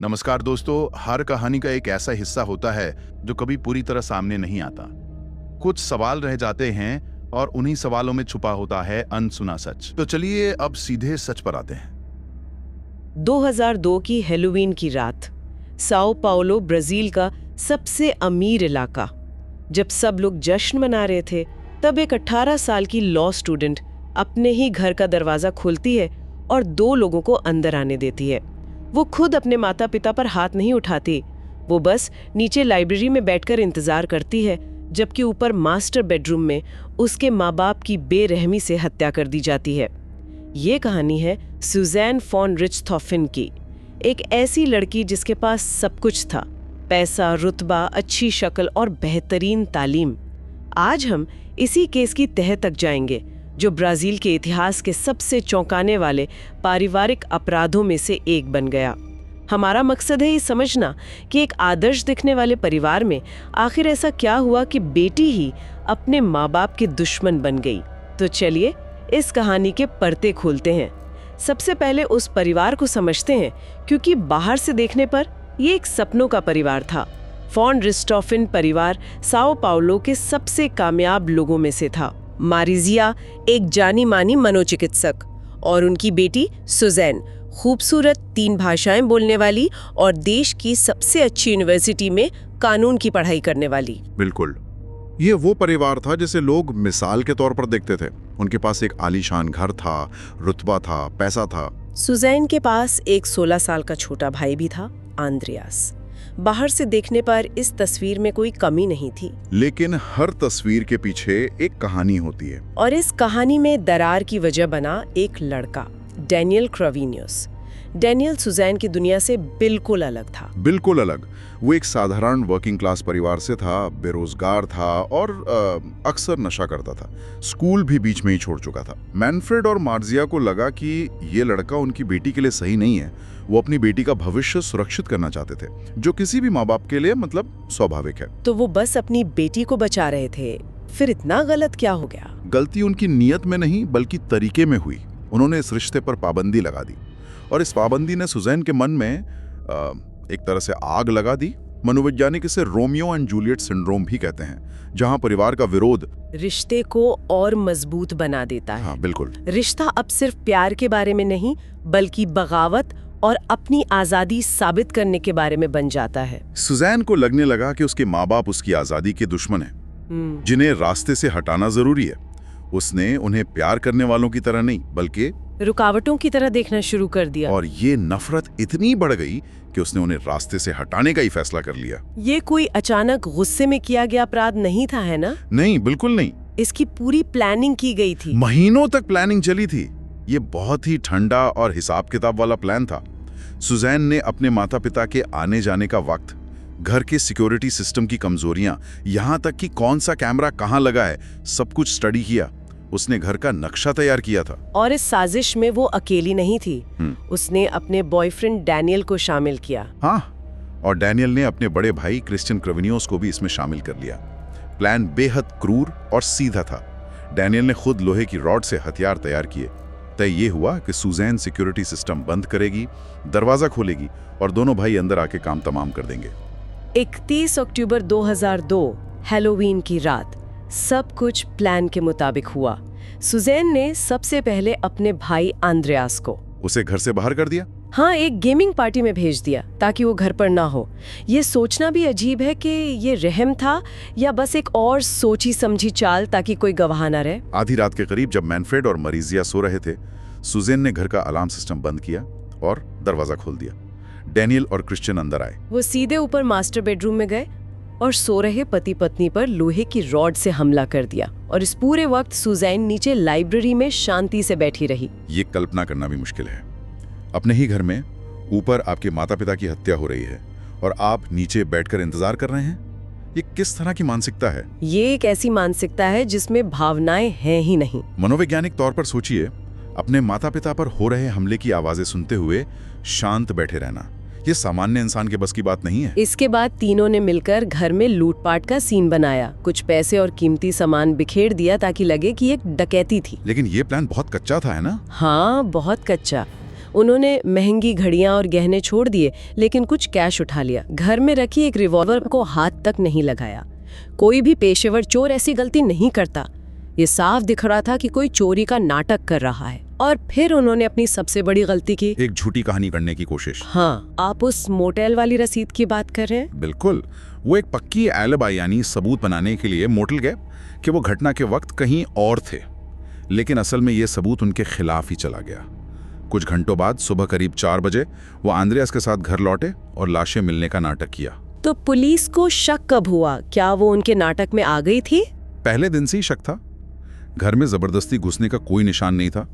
नमस्कार दोस्तों। हर कहानी का एक ऐसा हिस्सा होता है जो कभी पूरी तरह सामने नहीं आता। कुछ सवाल रह जाते हैं और उन्हीं सवालों में छुपा होता है अनसुना सच। तो चलिए अब सीधे सच पर आते हैं। 2002 की हैलोवीन की रात, साओ पाउलो ब्राजील का सबसे अमीर इलाका। जब सब लोग जश्न मना रहे थे, तब एक 18 साल की लॉ स्टूडेंट अपने ही घर का दरवाजा खोलती है और 2 लोगों को अंदर आने देती है। वो खुद अपने माता पिता पर हाथ नहीं उठाती, वो बस नीचे लाइब्रेरी में बैठकर इंतजार करती है, जबकि ऊपर मास्टर बेडरूम में उसके माँ बाप की बेरहमी से हत्या कर दी जाती है। ये कहानी है सुज़ैन फॉन रिchthofen की, एक ऐसी लड़की जिसके पास सब कुछ था, पैसा, रुतबा, अच्छी शक्ल और बेहतरीन तालीम। आज हम इसी केस की तह तक जाएंगे, जो ब्राजील के इतिहास के सबसे चौंकाने वाले पारिवारिक अपराधों में से एक बन गया। हमारा मकसद है ये समझना कि एक आदर्श दिखने वाले परिवार में आखिर ऐसा क्या हुआ कि बेटी ही अपने माँ बाप के दुश्मन बन गई। तो चलिए इस कहानी के परते खोलते हैं। सबसे पहले उस परिवार को समझते हैं, क्योंकि बाहर से देखने पर ये एक सपनों का परिवार था। फॉन रिchthofen परिवार साओ पाउलो के सबसे कामयाब लोगों में से था। मारिजिया एक जानी मानी मनोचिकित्सक और उनकी बेटी सुज़ैन खूबसूरत 3 भाषाएं बोलने वाली और देश की सबसे अच्छी यूनिवर्सिटी में कानून की पढ़ाई करने वाली। बिल्कुल, ये वो परिवार था जिसे लोग मिसाल के तौर पर देखते थे। उनके पास एक आलीशान घर था, रुतबा था, पैसा था। सुज़ैन के पास एक 16 साल का छोटा भाई भी था, आंद्रियास। बाहर से देखने पर इस तस्वीर में कोई कमी नहीं थी, लेकिन हर तस्वीर के पीछे एक कहानी होती है। और इस कहानी में दरार की वजह बना एक लड़का, डैनियल क्रोविनियस। डैनियल सुज़ैन की दुनिया से बिल्कुल अलग था। बिल्कुल अलग। वो एक साधारण वर्किंग क्लास परिवार से था, बेरोजगार था और अक्सर नशा करता था। स्कूल भी बीच में ही छोड़ चुका था। मैनफ्रेड और मार्जिया को लगा कि ये लड़का उनकी बेटी के लिए सही नहीं है। वो अपनी बेटी का भविष्य सुरक्षित करना चाहते थे, जो किसी भी माँ बाप के लिए स्वाभाविक है। तो वो बस अपनी बेटी को बचा रहे थे। फिर इतना गलत क्या हो गया? गलती उनकी नीयत में नहीं बल्कि तरीके में हुई। उन्होंने इस रिश्ते पर पाबंदी लगा दी और इस पाबंदी ने सुज़ैन के मन में एक तरह से आग लगा दी। मनोवैज्ञानिक इसे रोमियो एंड जूलियट सिंड्रोम भी कहते हैं, जहां परिवार का विरोध रिश्ते को और मजबूत बना देता है। हाँ, बिल्कुल। रिश्ता अब सिर्फ प्यार के बारे में नहीं, बल्कि बगावत और अपनी आजादी साबित करने के बारे में बन जाता है। सुज़ैन को लगने लगा कि उसके माँ बाप उसकी आजादी के दुश्मन हैं, जिन्हें रास्ते से हटाना जरूरी है। उसने उन्हें प्यार करने वालों की तरह नहीं बल्कि रुकावटों की तरह देखना शुरू कर दिया। और ये नफरत इतनी बढ़ गई कि उसने उन्हें रास्ते से हटाने का ही फैसला कर लिया। ये कोई अचानक गुस्से में किया गया अपराध नहीं था, है ना? नहीं, बिल्कुल नहीं। इसकी पूरी प्लानिंग की गई थी। महीनों तक प्लानिंग चली थी। ये बहुत ही ठंडा और हिसाब किताब वाला प्लान था। सुज़ैन ने अपने माता पिता के आने जाने का वक्त, घर के सिक्योरिटी सिस्टम की कमजोरियां, यहाँ तक कि कौन सा कैमरा कहाँ लगा है, सब कुछ स्टडी किया। उसने घर का नक्शा तैयार किया था। और इस साजिश में वो अकेली नहीं थी। उसने अपने बॉयफ्रेंड डैनियल को शामिल किया। हाँ, और डैनियल ने अपने बड़े भाई क्रिश्चियन क्रोविनियस को भी इसमें शामिल कर लिया। प्लान बेहद क्रूर और सीधा था। डैनियल ने खुद लोहे की रॉड से हथियार तैयार किए। तय ये हुआ कि सुज़ैन सिक्योरिटी सिस्टम बंद करेगी, दरवाजा खोलेगी और दोनों भाई अंदर आके काम तमाम कर देंगे। 31 अक्टूबर 2002 हैलोवीन की रात सब कुछ प्लान के मुताबिक हुआ। सुज़ैन ने सबसे पहले अपने भाई आंद्रियास को उसे घर से बाहर कर दिया। हाँ, एक गेमिंग पार्टी में भेज दिया ताकि वो घर पर ना हो। ये सोचना भी अजीब है कि ये रहम था या बस एक और सोची समझी चाल ताकि कोई गवाह ना रहे। आधी रात के करीब जब मैनफ्रेड और मरीजिया सो रहे थे, सुज़ैन ने घर का अलार्म सिस्टम बंद किया और दरवाजा खोल दिया। डैनियल और क्रिश्चियन अंदर आए। वो सीधे ऊपर मास्टर बेडरूम में गए और सो रहे पति पत्नी पर लोहे की रॉड से हमला कर दिया। और इस पूरे वक्त सुज़ैन नीचे लाइब्रेरी में शांति से बैठी रही। ये कल्पना करना भी मुश्किल है। अपने ही घर में ऊपर आपके माता पिता की हत्या हो रही है और आप नीचे बैठकर इंतजार कर रहे हैं। ये किस तरह की मानसिकता है? ये एक ऐसी मानसिकता है जिसमें भावनाएं हैं ही नहीं। मनोवैज्ञानिक तौर पर सोचिए, अपने माता पिता पर हो रहे हमले की आवाजें सुनते हुए शांत बैठे रहना, ये सामान्य इंसान के बस की बात नहीं है। इसके बाद तीनों ने मिलकर घर में लूटपाट का सीन बनाया। कुछ पैसे और कीमती सामान बिखेर दिया ताकि लगे कि एक डकैती थी। लेकिन ये प्लान बहुत कच्चा था, है ना? हाँ, बहुत कच्चा। उन्होंने महंगी घड़ियां और गहने छोड़ दिए, लेकिन कुछ कैश उठा लिया। घर में रखी एक रिवॉल्वर को हाथ तक नहीं लगाया। कोई भी पेशेवर चोर ऐसी गलती नहीं करता। ये साफ दिख रहा था कि कोई चोरी का नाटक कर रहा है। और फिर उन्होंने अपनी सबसे बड़ी गलती की, एक झूठी कहानी करने की कोशिश। हाँ, आप उस मोटेल वाली रसीद की बात कर रहे हैं? बिल्कुल, वो एक पक्की एलिबाई यानी सबूत बनाने के लिए मोटेल गए कि वो घटना के वक्त कहीं और थे, लेकिन असल में ये सबूत उनके खिलाफ ही चला गया। कुछ घंटों बाद सुबह करीब 4 बजे वो आंद्रेयास के साथ घर लौटे और लाशें मिलने का नाटक किया। तो पुलिस को शक कब हुआ? क्या वो उनके नाटक में आ गई थी? पहले दिन से ही शक था। घर में जबरदस्ती घुसने का कोई निशान नहीं था,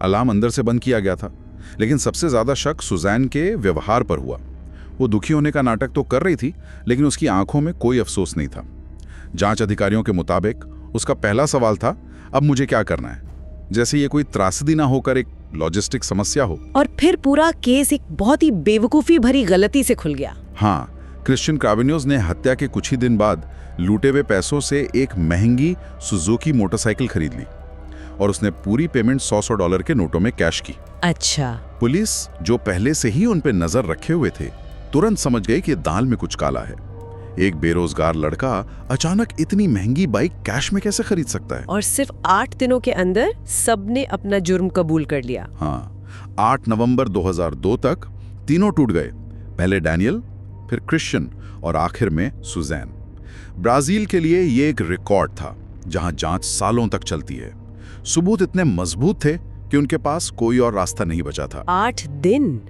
अलार्म अंदर से बंद किया गया था। लेकिन सबसे ज्यादा शक सुजैन के व्यवहार पर हुआ। वो दुखी होने का नाटक तो कर रही थी, लेकिन उसकी आंखों में कोई अफसोस नहीं था। जांच अधिकारियों के मुताबिक उसका पहला सवाल था, अब मुझे क्या करना है, जैसे ये कोई त्रासदी ना होकर एक लॉजिस्टिक समस्या हो। और फिर पूरा केस एक बहुत ही बेवकूफी भरी गलती से खुल गया। हाँ, क्रिश्चियन क्राविनियोज ने हत्या के कुछ ही दिन बाद लूटे हुए पैसों से एक महंगी सुजुकी मोटरसाइकिल खरीद ली और उसने पूरी पेमेंट $100 के नोटों में कैश की। अच्छा। पुलिस, जो पहले से ही उन पे नजर रखे हुए थे, तुरंत समझ गए कि दाल में कुछ काला है। एक बेरोजगार लड़का अचानक इतनी महंगी बाइक कैश में कैसे खरीद सकता है? और सिर्फ 8 दिनों के अंदर सबने अपना जुर्म कबूल कर लिया। हाँ, 8 नवंबर 2002 तक तीनों टूट गए। पहले डैनियल, फिर क्रिश्चियन और आखिर में सुजैन। ब्राजील के लिए ये एक रिकॉर्ड था, जहां जांच सालों तक चलती है। सबूत इतने मजबूत थे कि उनके पास कोई और रास्ता नहीं बचा था। 8 दिन,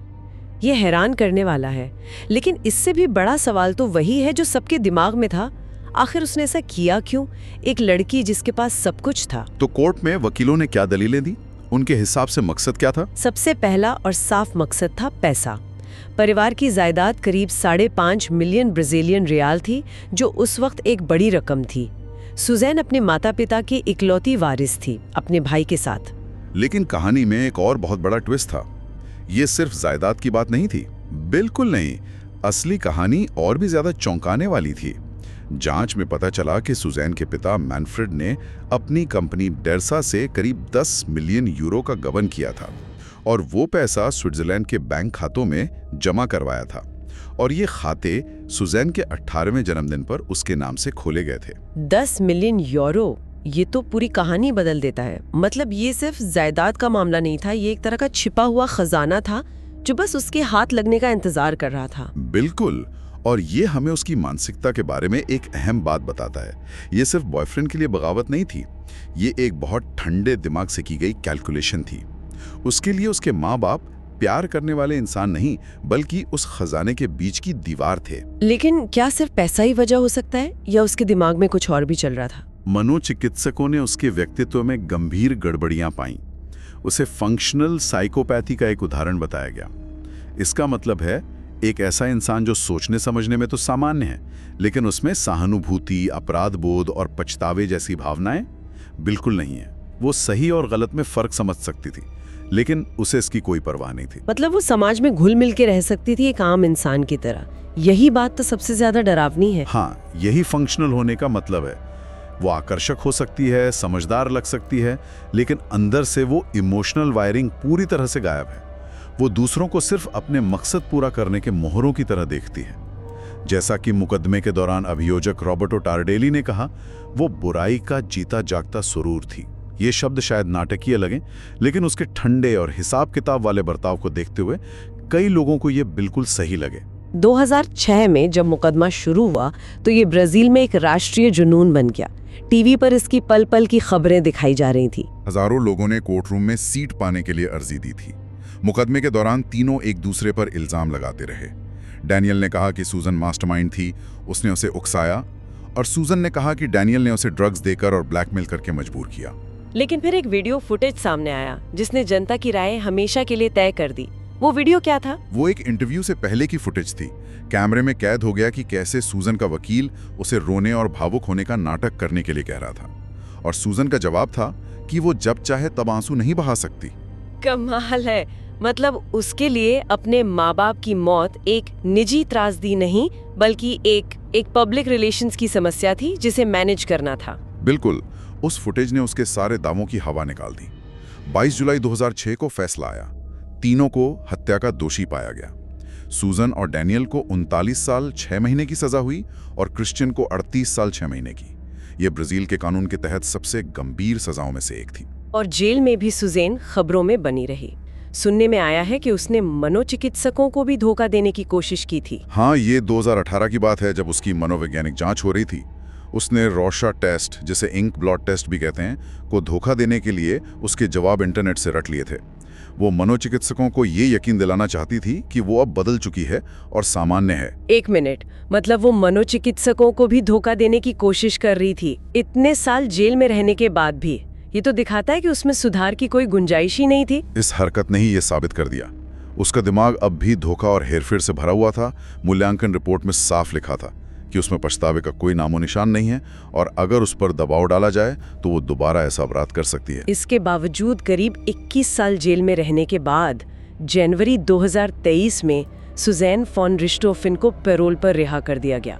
ये हैरान करने वाला है। लेकिन इससे भी बड़ा सवाल तो वही है जो सबके दिमाग में था, आखिर उसने ऐसा किया क्यों? एक लड़की जिसके पास सब कुछ था। तो कोर्ट में वकीलों ने क्या दलीलें दी? उनके हिसाब से मकसद क्या था? सबसे पहला और साफ मकसद था पैसा। परिवार की जायदाद करीब 5.5 मिलियन ब्राजीलियन रियाल थी, जो उस वक्त एक बड़ी रकम थी। सुजैन अपने माता पिता की इकलौती वारिस थी, अपने भाई के साथ। लेकिन कहानी में एक और बहुत बड़ा ट्विस्ट था। ये सिर्फ जायदाद की बात नहीं थी, बिल्कुल नहीं। असली कहानी और भी ज्यादा चौंकाने वाली थी। जांच में पता चला कि सुजैन के पिता मैनफ्रेड ने अपनी कंपनी डेरसा से करीब 10 मिलियन यूरो का गबन किया था और वो पैसा स्विट्जरलैंड के बैंक खातों में जमा करवाया था। और ये खाते सुजैन के 18वें जन्मदिन पर उसके नाम से खोले गए थे। 10 मिलियन यूरो, ये तो पूरी कहानी बदल देता है। मतलब ये सिर्फ जायदाद का मामला नहीं था, ये एक तरह का छिपा हुआ खजाना था जो बस उसके हाथ लगने का इंतजार कर रहा था। बिल्कुल, और ये हमें उसकी मानसिकता के बारे में एक अहम बात बताता है। ये सिर्फ बॉयफ्रेंड के लिए बगावत नहीं थी, ये एक बहुत ठंडे दिमाग से की गई कैलकुलेशन थी। उसके लिए उसके माँ बाप प्यार करने वाले इंसान नहीं, बल्कि उस खजाने के बीच की दीवार थे। लेकिन क्या सिर्फ पैसा ही वजह हो सकता है, या उसके दिमाग में कुछ और भी चल रहा था? मनोचिकित्सकों ने उसके व्यक्तित्व में गंभीर गड़बड़ियां पाईं। उसे फंक्शनल साइकोपैथी का एक उदाहरण बताया गया। इसका मतलब है एक ऐसा इंसान जो सोचने समझने में तो सामान्य है, लेकिन उसमें सहानुभूति, अपराध बोध और पछतावे जैसी भावनाएं बिल्कुल नहीं है। वो सही और गलत में फर्क समझ सकती थी, लेकिन उसे इसकी कोई परवाह नहीं थी। मतलब वो समाज में घुल मिल के रह सकती थी एक आम इंसान की तरह। यही बात तो सबसे ज्यादा डरावनी है। हाँ, यही फंक्शनल होने का मतलब है। वो आकर्षक हो सकती है, समझदार लग सकती है, लेकिन अंदर से वो इमोशनल वायरिंग पूरी तरह से गायब है। वो दूसरों को सिर्फ अपने मकसद पूरा करने के मोहरों की तरह देखती है। जैसा कि मुकदमे के दौरान अभियोजक रॉबर्टो टारडेली ने कहा, वो बुराई का जीता जागता सुरूर थी। ये शब्द शायद नाटकीय लगे, लेकिन उसके ठंडे और हिसाब किताब वाले बर्ताव को देखते हुए कई लोगों को ये बिल्कुल सही लगे। 2006 में जब मुकदमा शुरू हुआ तो ये ब्राजील में एक राष्ट्रीय जुनून बन गया। टीवी पर इसकी पल पल की खबरें दिखाई जा रही थी। हजारों लोगों ने कोर्टरूम में सीट पाने के लिए अर्जी दी थी। मुकदमे के दौरान तीनों एक दूसरे पर इल्जाम लगाते रहे। डैनियल ने कहा कि सूजन मास्टरमाइंड थी, उसने उसे उकसाया, और सूजन ने कहा कि डैनियल ने उसे ड्रग्स देकर और ब्लैकमेल करके मजबूर किया। लेकिन फिर एक वीडियो फुटेज सामने आया जिसने जनता की राय हमेशा के लिए तय कर दी। वो वीडियो क्या था? वो एक इंटरव्यू से पहले की फुटेज थी। कैमरे में कैद हो गया कि कैसे सूजन का वकील उसे रोने और भावुक होने का नाटक करने के लिए कह रहा था, और सूजन का जवाब था कि वो जब चाहे तब आंसू नहीं बहा सकती। कमाल है। मतलब उसके लिए अपने माँ बाप की मौत एक निजी त्रासदी नहीं, बल्कि एक पब्लिक रिलेशंस की समस्या थी जिसे मैनेज करना था। बिल्कुल, उस फुटेज ने उसके सारे दावों की हवा निकाल दी। 22 जुलाई 2006 को फैसला आया। तीनों को हत्या का दोषी पाया गया। सूजन और डैनियल को 39 साल 6 महीने की सजा हुई और क्रिश्चियन को 38 साल 6 महीने की। ये ब्राजील के कानून के तहत सबसे गंभीर सजाओं में से एक थी। और जेल में भी सुजैन खबरों में बनी रही। सुनने में आया है कि उसने मनोचिकित्सकों को भी धोखा देने की कोशिश की थी। हाँ, ये 2018 की बात है, जब उसकी मनोवैज्ञानिक जांच हो रही थी। उसने रोशा टेस्ट, जिसे इंक ब्लॉट टेस्ट भी कहते हैं, को धोखा देने के लिए उसके जवाब इंटरनेट से रट लिए थे। वो मनोचिकित्सकों को ये यकीन दिलाना चाहती थी कि वो अब बदल चुकी है और सामान्य है। एक मिनट, मतलब वो मनोचिकित्सकों को भी धोखा देने की कोशिश कर रही थी इतने साल जेल में रहने के बाद भी? ये तो दिखाता है कि उसमें सुधार की कोई गुंजाइश ही नहीं थी। इस हरकत ने ही ये साबित कर दिया। उसका दिमाग अब भी धोखा और हेरफेर से भरा हुआ था। मूल्यांकन रिपोर्ट में साफ लिखा था कि उसमें पछतावे का कोई नामो निशान नहीं है और अगर उस पर दबाव डाला जाए तो वो दोबारा ऐसा अपराध कर सकती है। इसके बावजूद करीब 21 साल जेल में रहने के बाद जनवरी 2023 में सुजैन फॉन रिश्टोफिन को पैरोल पर रिहा कर दिया गया।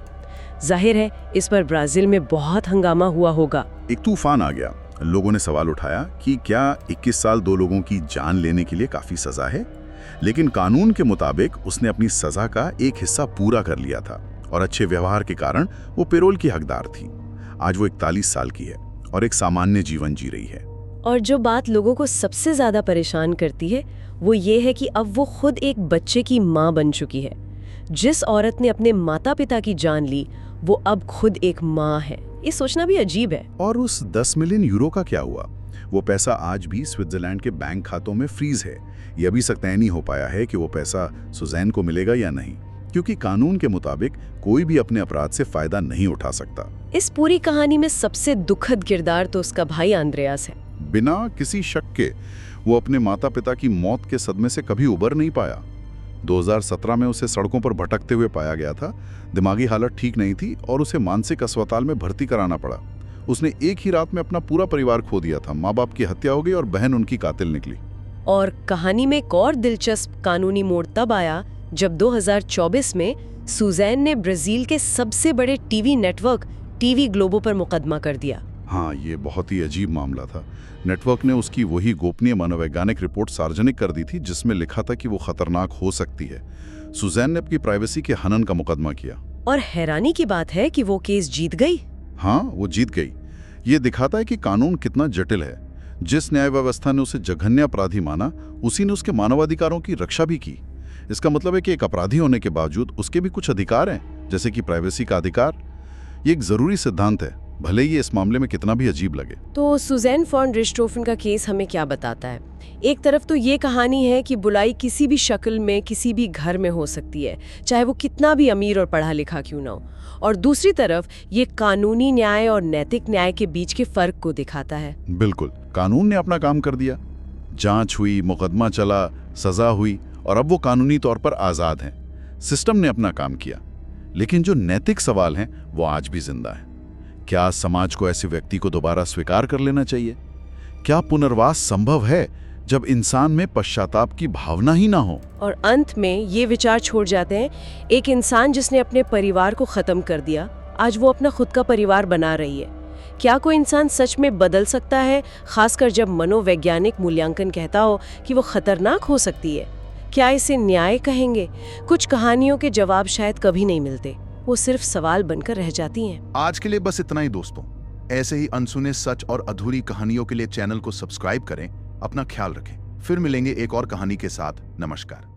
जाहिर है इस पर ब्राजील में बहुत हंगामा हुआ होगा। एक तूफान आ गया। लोगों ने सवाल उठाया कि क्या 21 साल 2 लोगों की जान लेने के लिए काफी सजा है? लेकिन कानून के मुताबिक उसने अपनी सजा का एक हिस्सा पूरा कर लिया था और अच्छे व्यवहार के कारण वो पैरोल की हकदार थी। आज वो 41 साल की है और एक सामान्य जीवन जी रही है। और जो बात लोगों को सबसे ज्यादा परेशान करती है वो ये है कि अब वो खुद एक बच्चे की माँ बन चुकी है। जिस औरत ने अपने माता पिता की जान ली वो अब खुद एक माँ है। ये सोचना भी अजीब है। और उस 10 मिलियन यूरो का क्या हुआ? वो पैसा आज भी स्विट्जरलैंड के बैंक खातों में फ्रीज है। ये अभी तक तय नहीं हो पाया है कि वो पैसा सुजैन को मिलेगा या नहीं, क्योंकि कानून के मुताबिक कोई भी अपने अपराध से फायदा नहीं उठा सकता। इस पूरी कहानी में सबसे दुखद किरदार तो उसका भाई आंद्रेयास है। बिना किसी शक के वो अपने माता पिता की मौत के सदमे से कभी उबर नहीं पाया। 2017 में उसे सड़कों पर भटकते हुए पाया गया था। दिमागी हालत ठीक नहीं थी और उसे मानसिक अस्पताल में भर्ती कराना पड़ा। उसने एक ही रात में अपना पूरा परिवार खो दिया था। माँ बाप की हत्या हो गई और बहन उनकी कातिल निकली। और कहानी में एक और दिलचस्प कानूनी मोड़ तब आया जब 2024 में सुजैन ने ब्राजील के सबसे बड़े टीवी नेटवर्क टीवी ग्लोबो पर मुकदमा कर दिया। हाँ, ये बहुत ही अजीब मामला था। नेटवर्क ने उसकी वही गोपनीय मनोवैज्ञानिक रिपोर्ट सार्वजनिक कर दी थी जिसमें लिखा था कि वो खतरनाक हो सकती है। सुजैन ने अपनी प्राइवेसी के हनन का मुकदमा किया। और हैरानी की बात है कि वो केस जीत गई। हाँ, वो जीत गई। ये दिखाता है कि कानून कितना जटिल है। जिस न्याय व्यवस्था ने उसे जघन्य अपराधी माना, उसी ने उसके मानवाधिकारों की रक्षा भी की। इसका मतलब है कि एक अपराधी होने के बावजूद उसके भी कुछ अधिकार हैं, जैसे कि प्राइवेसी का अधिकार। ये एक जरूरी सिद्धांत है, भले ही इस मामले में कितना भी अजीब लगे। तो सुजैन फॉन रिश्टोफिन का केस हमें क्या बताता है? एक तरफ तो ये कहानी है कि बुराई किसी भी शक्ल में किसी भी घर में हो सकती है, चाहे वो कितना भी अमीर और पढ़ा लिखा क्यों ना हो। और दूसरी तरफ ये कानूनी न्याय और नैतिक न्याय के बीच के फर्क को दिखाता है। बिल्कुल, कानून ने अपना काम कर दिया। जांच हुई, मुकदमा चला, सजा हुई और अब वो कानूनी तौर पर आजाद हैं। सिस्टम ने अपना काम किया। लेकिन जो नैतिक सवाल हैं वो आज भी जिंदा हैं। क्या समाज को ऐसे व्यक्ति को दोबारा स्वीकार कर लेना चाहिए? क्या पुनर्वास संभव है जब इंसान में पश्चाताप की भावना ही ना हो? और अंत में ये विचार छोड़ जाते हैं, एक इंसान जिसने अपने परिवार को खत्म कर दिया, आज वो अपना खुद का परिवार बना रही है। क्या कोई इंसान सच में बदल सकता है, खासकर जब मनोवैज्ञानिक मूल्यांकन कहता हो कि वो खतरनाक हो सकती है? क्या इसे न्याय कहेंगे? कुछ कहानियों के जवाब शायद कभी नहीं मिलते, वो सिर्फ सवाल बनकर रह जाती हैं। आज के लिए बस इतना ही दोस्तों। ऐसे ही अनसुने सच और अधूरी कहानियों के लिए चैनल को सब्सक्राइब करें। अपना ख्याल रखें। फिर मिलेंगे एक और कहानी के साथ। नमस्कार।